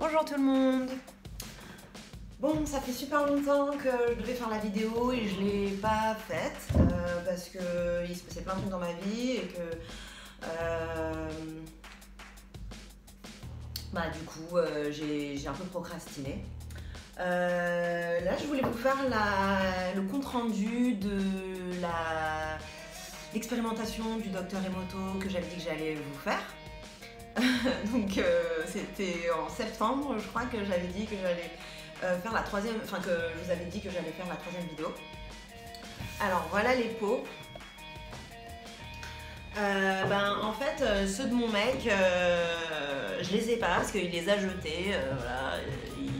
Bonjour tout le monde. Bon, ça fait super longtemps que je devais faire la vidéo et je l'ai pas faite parce que il se passait plein de trucs dans ma vie et que du coup j'ai un peu procrastiné. Là je voulais vous faire le compte rendu de l'expérimentation du docteur Emoto que j'avais dit que j'allais vous faire. Donc c'était en septembre, je crois, que j'avais dit que j'allais faire la troisième, enfin que je vous avais dit que j'allais faire la troisième vidéo. Alors voilà les pots. En fait, ceux de mon mec, je les ai pas parce qu'il les a jetés. Voilà,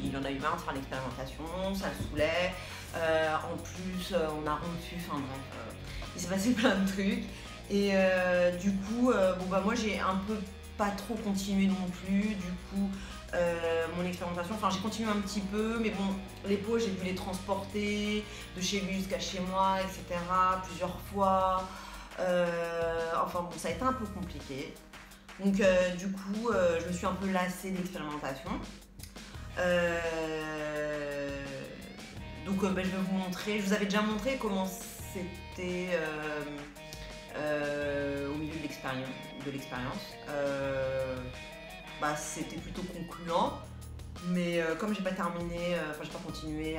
il en a eu marre de faire l'expérimentation, ça le saoulait. En plus, on a rompu, enfin bref, il s'est passé plein de trucs. Et du coup, moi j'ai un peu pas trop continué non plus. Du coup, mon expérimentation, enfin j'ai continué un petit peu, mais bon, les pots j'ai dû les transporter de chez lui jusqu'à chez moi, etc. plusieurs fois. Enfin bon, ça a été un peu compliqué. Donc du coup, je me suis un peu lassée de l'expérimentation. Donc je vais vous montrer, je vous avais déjà montré comment c'était au milieu de l'expérience. C'était plutôt concluant, mais comme j'ai pas terminé, j'ai pas continué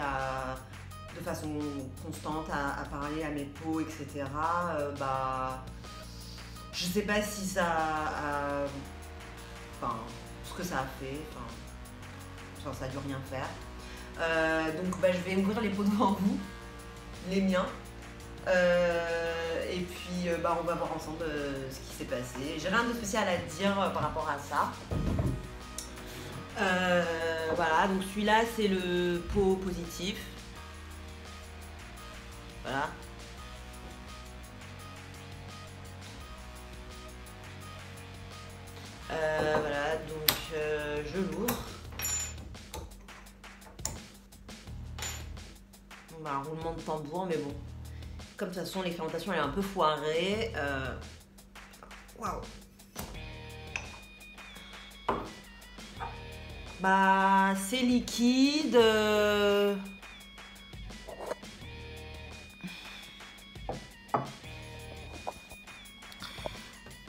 de façon constante à parler à mes pots, etc. Je sais pas si ça a, ce que ça a fait, ça a dû rien faire. Donc je vais ouvrir les pots devant vous, les miens. Et puis on va voir ensemble ce qui s'est passé. J'ai rien de spécial à dire par rapport à ça. Voilà, donc celui-là c'est le pot positif. Voilà. Voilà, donc je l'ouvre. Bon, un roulement de tambour, mais bon. Comme de toute façon, l'expérimentation elle est un peu foirée. Waouh! C'est liquide.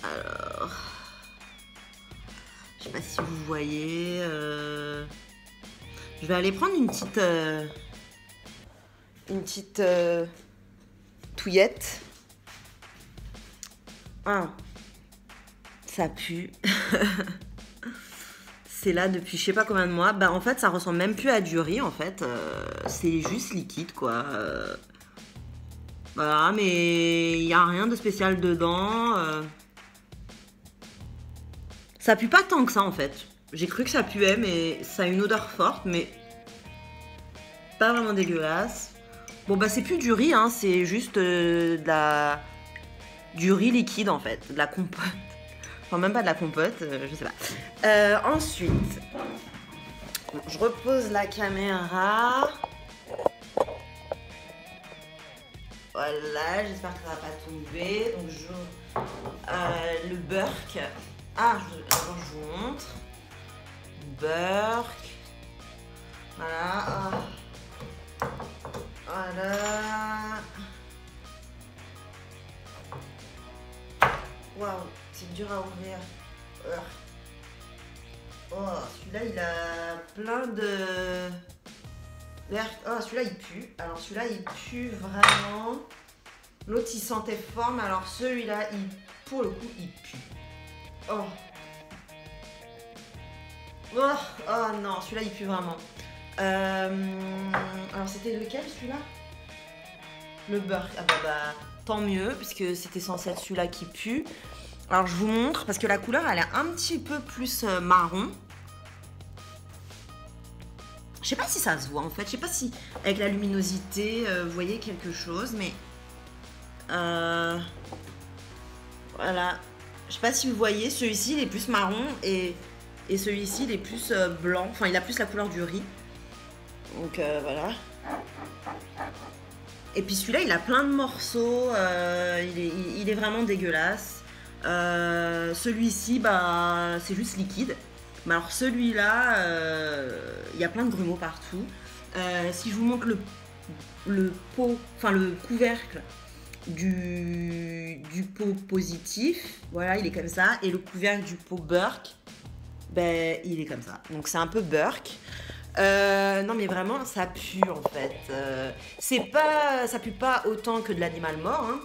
Alors, je sais pas si vous voyez. Je vais aller prendre une petite touillette. Ah, ça pue. C'est là depuis je sais pas combien de mois. En fait, ça ressemble même plus à du riz, en fait. C'est juste liquide, quoi. Voilà, mais il n'y a rien de spécial dedans. Ça pue pas tant que ça, en fait. J'ai cru que ça puait, mais ça a une odeur forte, mais pas vraiment dégueulasse. Bon, c'est plus du riz, hein, c'est juste du riz liquide, en fait. De la compote. Enfin, même pas de la compote, je sais pas. Ensuite, je repose la caméra. Voilà, j'espère que ça va pas tomber. Donc, le Burk. Alors, je vous montre. Burk. Voilà. Voilà. Waouh, c'est dur à ouvrir. Oh, celui-là, il a plein de... Oh, celui-là, il pue. Alors, celui-là, il pue vraiment. L'autre, il sentait fort, mais alors celui-là, pour le coup, il pue. Oh. Oh non, celui-là, il pue vraiment. Alors, c'était lequel, celui-là? Le Burk. Tant mieux, puisque c'était censé être celui-là qui pue. Alors, je vous montre, parce que la couleur, elle est un petit peu plus marron. Je sais pas si ça se voit, en fait. Je sais pas si, avec la luminosité, vous voyez quelque chose, mais... voilà. Je sais pas si vous voyez, celui-ci, il est plus marron, et celui-ci, il est plus blanc. Enfin, il a plus la couleur du riz. Donc, voilà. Et puis celui-là, il a plein de morceaux, il est vraiment dégueulasse. Celui-ci, c'est juste liquide. Mais alors celui-là, il y a plein de grumeaux partout. Si je vous montre le pot, enfin le couvercle du pot positif, voilà, il est comme ça. Et le couvercle du pot Burke, ben, il est comme ça. Donc c'est un peu Burke. Non mais vraiment ça pue en fait. Ça pue pas autant que de l'animal mort, hein.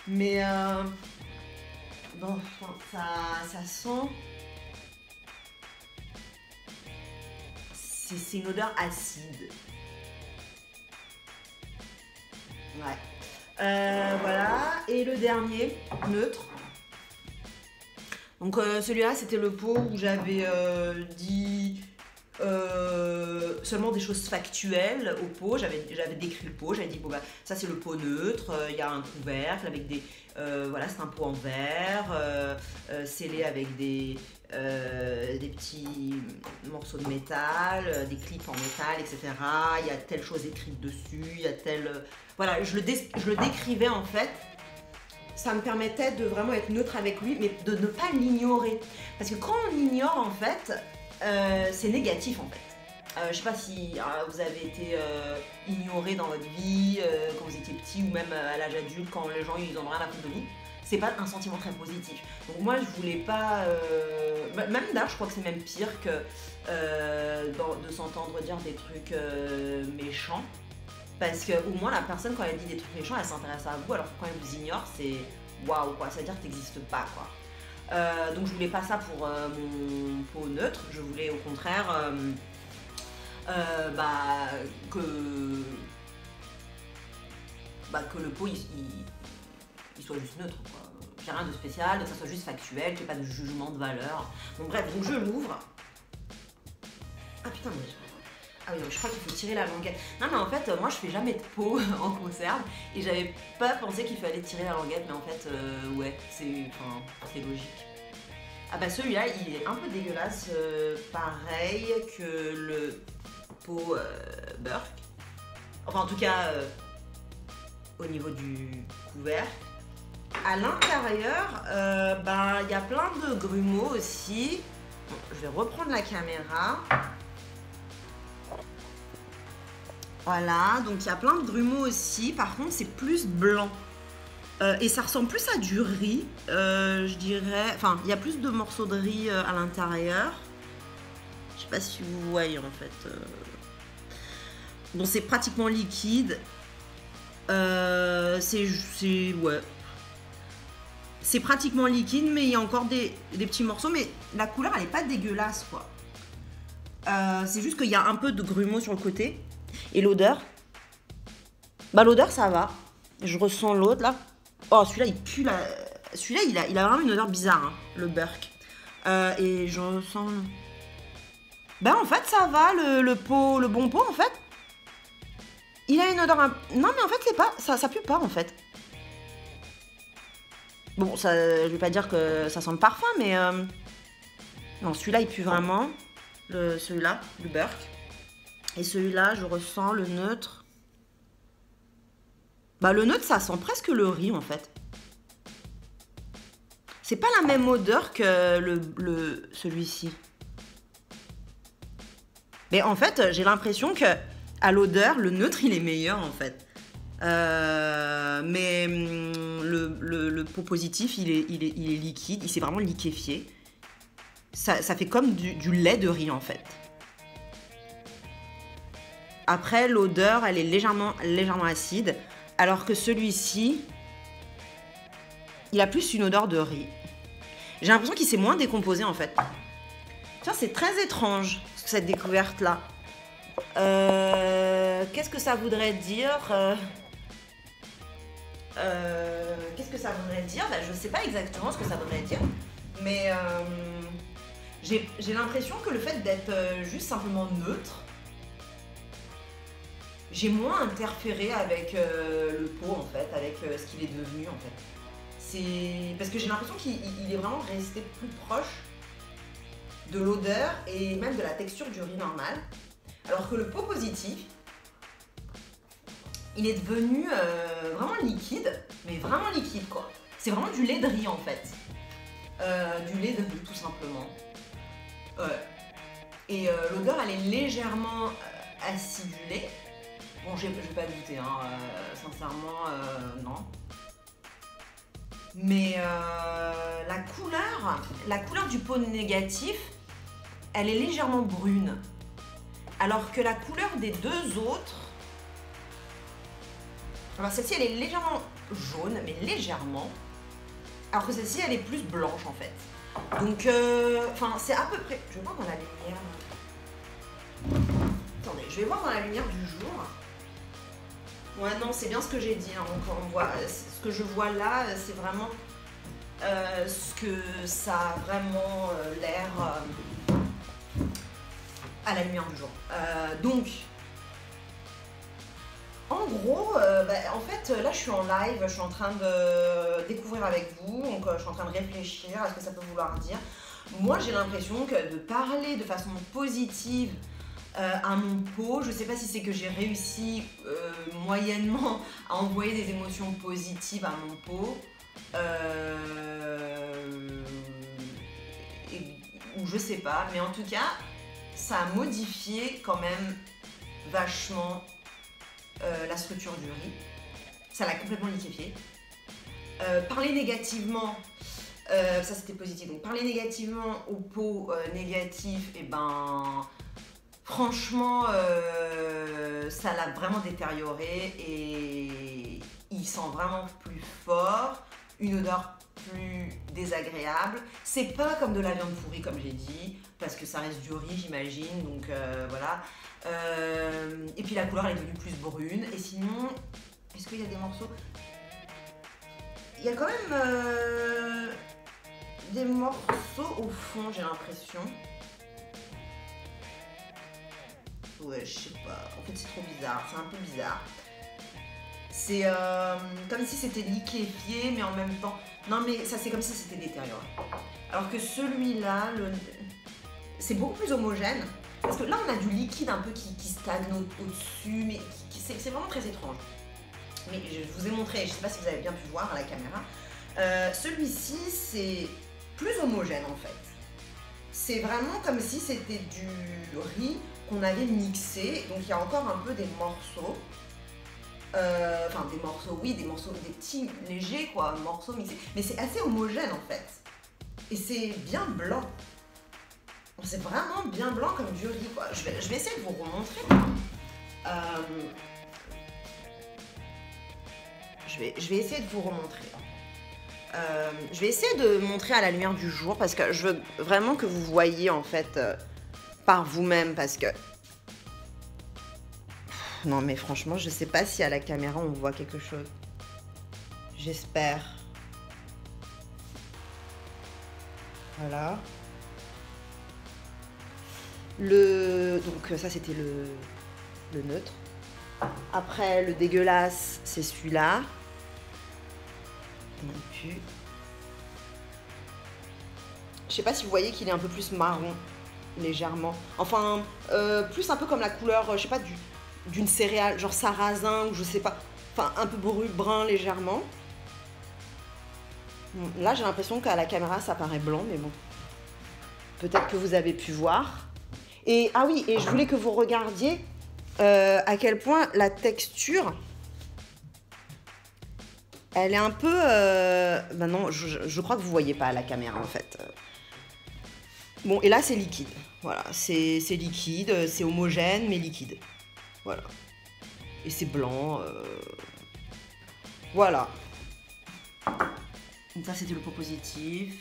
Mais bon, ça sent. C'est une odeur acide. Ouais. Voilà. Et le dernier, neutre. Donc celui-là, c'était le pot où j'avais dit seulement des choses factuelles au pot. J'avais décrit le pot. J'avais dit, bon, bah, ça c'est le pot neutre. Il y a un couvercle avec des... voilà, c'est un pot en verre, scellé avec des petits morceaux de métal, des clips en métal, etc. Il y a telle chose écrite dessus, il y a telle... Voilà, je le décrivais en fait. Ça me permettait de vraiment être neutre avec lui, mais de ne pas l'ignorer. Parce que quand on l'ignore, en fait, c'est négatif, en fait. Je sais pas si vous avez été ignoré dans votre vie, quand vous étiez petit, ou même à l'âge adulte, quand les gens ils ont rien à foutre de vous. C'est pas un sentiment très positif. Donc moi, je voulais pas... même là, je crois que c'est même pire que de s'entendre dire des trucs méchants. Parce que au moins la personne quand elle dit des trucs méchants elle s'intéresse à vous alors que quand elle vous ignore c'est waouh quoi, ça veut dire que t'existes pas quoi. Donc je voulais pas ça pour mon pot neutre, je voulais au contraire que le pot il soit juste neutre quoi. Qu'il n'y ait rien de spécial, que ça soit juste factuel, qu'il n'y ait pas de jugement de valeur. Donc bref, donc je l'ouvre. Ah putain mais... Ah oui, je crois qu'il faut tirer la languette. Non mais en fait, moi je fais jamais de pot en conserve et j'avais pas pensé qu'il fallait tirer la languette, mais en fait, ouais, c'est logique. Ah bah celui-là, il est un peu dégueulasse, pareil que le pot Burke. Enfin en tout cas, au niveau du couvercle. À l'intérieur, il y a plein de grumeaux aussi. Bon, je vais reprendre la caméra. Voilà, donc il y a plein de grumeaux aussi, par contre c'est plus blanc. Et ça ressemble plus à du riz, je dirais. Enfin, il y a plus de morceaux de riz à l'intérieur. Je sais pas si vous voyez en fait. Bon, c'est pratiquement liquide. Ouais. C'est pratiquement liquide, mais il y a encore des petits morceaux. Mais la couleur, elle est pas dégueulasse, quoi. C'est juste qu'il y a un peu de grumeaux sur le côté. Et l'odeur, l'odeur ça va. Je ressens l'autre là. Oh celui-là il pue la... Celui-là il a vraiment une odeur bizarre, hein, le Burke. Et je ressens... Ben en fait ça va, le bon pot en fait. Il a une odeur... Non mais en fait c'est pas... Ça pue pas en fait. Bon ça, je vais pas dire que ça sent le parfum mais... Non celui-là il pue vraiment. Celui-là, le Burke. Et celui-là, je ressens le neutre. Le neutre, ça sent presque le riz, en fait. C'est pas la même odeur que celui-ci. Mais en fait, j'ai l'impression que à l'odeur, le neutre, il est meilleur, en fait. Mais le pot positif, il est liquide. Il s'est vraiment liquéfié. Ça fait comme du lait de riz, en fait. Après, l'odeur, elle est légèrement acide, alors que celui-ci, il a plus une odeur de riz. J'ai l'impression qu'il s'est moins décomposé, en fait. Tiens, c'est très étrange, cette découverte-là. Qu'est-ce que ça voudrait dire Qu'est-ce que ça voudrait dire je sais pas exactement ce que ça voudrait dire, mais j'ai l'impression que le fait d'être juste simplement neutre, j'ai moins interféré avec le pot en fait, avec ce qu'il est devenu en fait. C'est parce que j'ai l'impression qu'il est vraiment resté plus proche de l'odeur et même de la texture du riz normal. Alors que le pot positif, il est devenu vraiment liquide, mais vraiment liquide quoi. C'est vraiment du lait de riz en fait. Du lait de riz tout simplement. Ouais. Et l'odeur, elle est légèrement acidulée. Bon, je vais pas goûter, hein, sincèrement, non. Mais la couleur du pot négatif, elle est légèrement brune. Alors que la couleur des deux autres... Alors celle-ci, elle est légèrement jaune, mais légèrement. Alors que celle-ci, elle est plus blanche, en fait. Donc, enfin, c'est à peu près... Je vais voir dans la lumière. Attendez, je vais voir dans la lumière du jour. Ouais, non, c'est bien ce que j'ai dit. Hein. On voit, ce que je vois là, c'est vraiment ce que ça a vraiment l'air à la lumière du jour. Donc, en gros, en fait, là, je suis en live, je suis en train de découvrir avec vous, donc je suis en train de réfléchir à ce que ça peut vouloir dire. Moi, j'ai l'impression que de parler de façon positive à mon pot, je sais pas si c'est que j'ai réussi moyennement à envoyer des émotions positives à mon pot, ou je sais pas, mais en tout cas, ça a modifié quand même vachement la structure du riz. Ça l'a complètement liquéfié. Parler négativement, ça c'était positif. Donc parler négativement au pot négatif, et ben franchement ça l'a vraiment détérioré et il sent vraiment plus fort, une odeur plus désagréable. C'est pas comme de la viande pourrie comme j'ai dit, parce que ça reste du riz j'imagine, donc voilà. Et puis la couleur elle est devenue plus brune. Et sinon, est-ce qu'il y a des morceaux? Il y a quand même des morceaux au fond, j'ai l'impression. Ouais, je sais pas. En fait, c'est trop bizarre. C'est un peu bizarre. C'est comme si c'était liquéfié, mais en même temps... Non, mais ça, c'est comme si c'était détérioré. Alors que celui-là, c'est beaucoup plus homogène. Parce que là, on a du liquide un peu qui stagne au-dessus, mais c'est vraiment très étrange. Mais je vous ai montré, je ne sais pas si vous avez bien pu voir à la caméra. Celui-ci, c'est plus homogène en fait. C'est vraiment comme si c'était du riz qu'on avait mixé. Donc il y a encore un peu des morceaux. Enfin des morceaux, oui, des petits légers quoi, morceaux mixés. Mais c'est assez homogène en fait. Et c'est bien blanc. C'est vraiment bien blanc comme du riz quoi. Je vais essayer de vous remontrer. Je vais essayer de vous remontrer. Je vais essayer de montrer à la lumière du jour parce que je veux vraiment que vous voyez en fait par vous-même parce que... Non mais franchement, je sais pas si à la caméra on voit quelque chose. J'espère. Voilà. Donc ça c'était le neutre. Après le dégueulasse, c'est celui-là. Non plus. Je sais pas si vous voyez qu'il est un peu plus marron, légèrement. Enfin, plus un peu comme la couleur, je sais pas, d'une céréale, genre sarrasin ou je sais pas. Enfin, un peu brun légèrement. Bon, là, j'ai l'impression qu'à la caméra, ça paraît blanc, mais bon. Peut-être que vous avez pu voir. Et, ah oui, et je voulais que vous regardiez à quel point la texture... Elle est un peu... Ben non, je crois que vous ne voyez pas à la caméra, en fait. Bon, et là, c'est liquide. Voilà, c'est liquide, c'est homogène, mais liquide. Voilà. Et c'est blanc. Voilà. Donc ça, c'était le pot positif.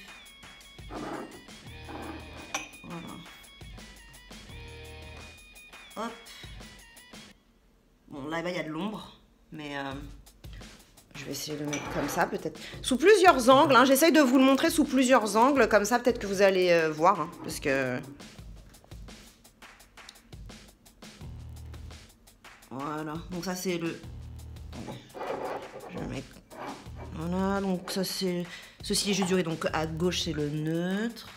Voilà. Hop. Bon, là-bas, il y a de l'ombre, mais... Je vais essayer de le mettre comme ça, peut-être. Sous plusieurs angles, hein. J'essaye de vous le montrer sous plusieurs angles, comme ça, peut-être que vous allez voir, hein, parce que... Voilà, donc ça, c'est le... Je vais mettre... Voilà, donc ça, c'est... Ceci est juste du riz, donc à gauche, c'est le neutre.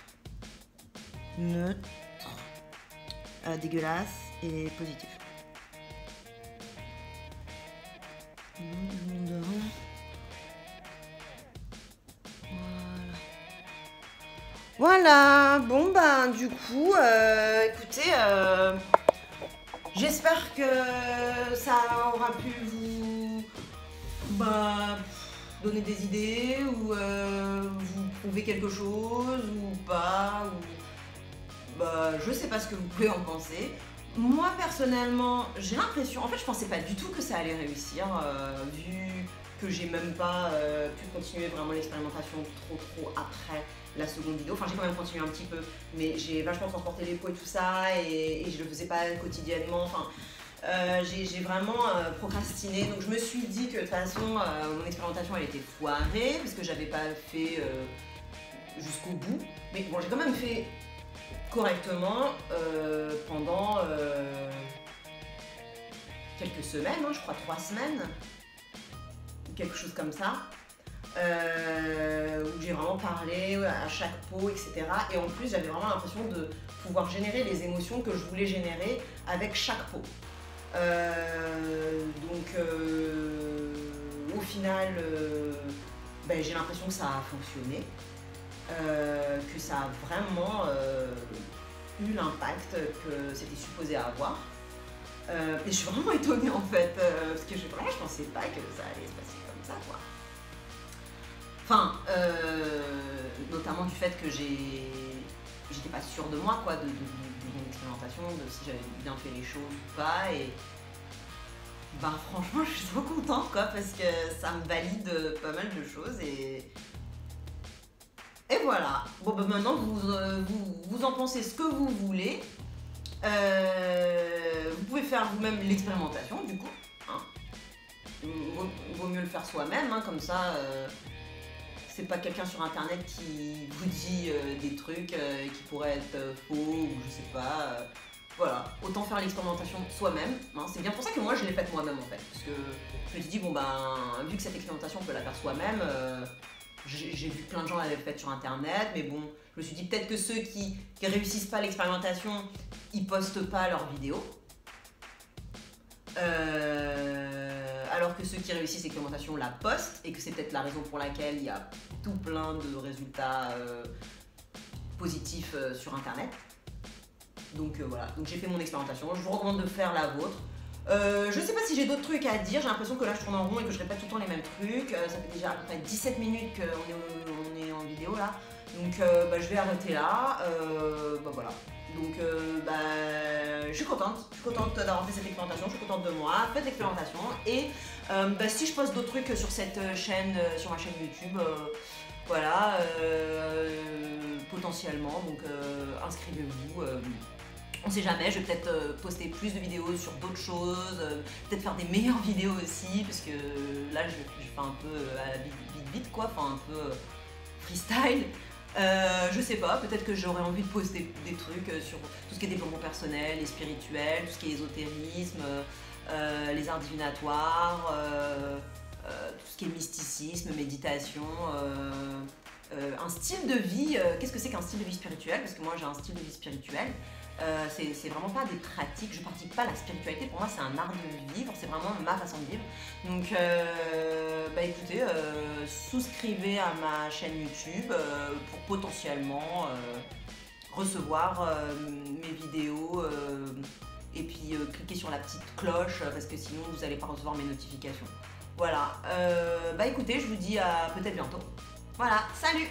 Neutre. Dégueulasse et positif. Voilà. voilà, bon ben du coup, écoutez, j'espère que ça aura pu vous donner des idées ou vous prouver quelque chose ou pas, ou je sais pas ce que vous pouvez en penser. Moi personnellement, j'ai l'impression, en fait je pensais pas du tout que ça allait réussir, vu que j'ai même pas pu continuer vraiment l'expérimentation trop après la seconde vidéo. Enfin j'ai quand même continué un petit peu, mais j'ai vachement transporté les pots et tout ça, et je le faisais pas quotidiennement. Enfin, j'ai vraiment procrastiné, donc je me suis dit que de toute façon mon expérimentation elle était foirée parce que j'avais pas fait jusqu'au bout. Mais bon, j'ai quand même fait correctement pendant quelques semaines, hein, je crois 3 semaines, quelque chose comme ça, où j'ai vraiment parlé à chaque pot, etc. Et en plus j'avais vraiment l'impression de pouvoir générer les émotions que je voulais générer avec chaque pot. Au final, j'ai l'impression que ça a fonctionné, que ça a vraiment eu l'impact que c'était supposé avoir. Et je suis vraiment étonnée en fait, parce que je pensais pas que ça allait se passer comme ça, quoi. Enfin, notamment du fait que j'étais pas sûre de moi, quoi, de mon expérimentation, de si j'avais bien fait les choses ou pas, et franchement je suis trop contente, quoi, parce que ça me valide pas mal de choses, et voilà. Bon maintenant vous en pensez ce que vous voulez. Vous pouvez faire vous-même l'expérimentation du coup, hein. Vaut mieux le faire soi-même, hein, comme ça c'est pas quelqu'un sur internet qui vous dit des trucs qui pourraient être faux ou je sais pas. Voilà, autant faire l'expérimentation soi-même, hein. C'est bien pour ça que moi je l'ai faite moi-même en fait, parce que je me suis dit bon vu que cette expérimentation on peut la faire soi-même, j'ai vu plein de gens l'avaient faite sur internet, mais bon, je me suis dit peut-être que ceux qui réussissent pas l'expérimentation, ils postent pas leurs vidéos. Alors que ceux qui réussissent l'expérimentation la postent, et que c'est peut-être la raison pour laquelle il y a tout plein de résultats positifs sur internet. Donc voilà, donc j'ai fait mon expérimentation, je vous recommande de faire la vôtre. Je sais pas si j'ai d'autres trucs à dire, j'ai l'impression que là je tourne en rond et que je répète tout le temps les mêmes trucs. Ça fait déjà à peu près 17 minutes qu'on est en vidéo là, donc je vais arrêter là. Voilà, donc je suis contente d'avoir fait cette expérimentation, je suis contente de moi, faites l'expérimentation, et si je poste d'autres trucs sur cette chaîne, sur ma chaîne YouTube, voilà, potentiellement, donc inscrivez-vous. On sait jamais, je vais peut-être poster plus de vidéos sur d'autres choses, peut-être faire des meilleures vidéos aussi, parce que là je fais un peu à la vite quoi, enfin un peu freestyle. Je sais pas, peut-être que j'aurais envie de poster des trucs sur tout ce qui est développement personnel et spirituel, tout ce qui est ésotérisme, les arts divinatoires, tout ce qui est mysticisme, méditation, un style de vie. Qu'est-ce que c'est qu'un style de vie spirituel? Parce que moi j'ai un style de vie spirituel. C'est vraiment pas des pratiques, je pratique pas la spiritualité, pour moi c'est un art de vivre, c'est vraiment ma façon de vivre. Donc écoutez, souscrivez à ma chaîne YouTube pour potentiellement recevoir mes vidéos, et puis cliquez sur la petite cloche parce que sinon vous n'allez pas recevoir mes notifications. Voilà, écoutez, je vous dis à peut-être bientôt. Voilà, salut!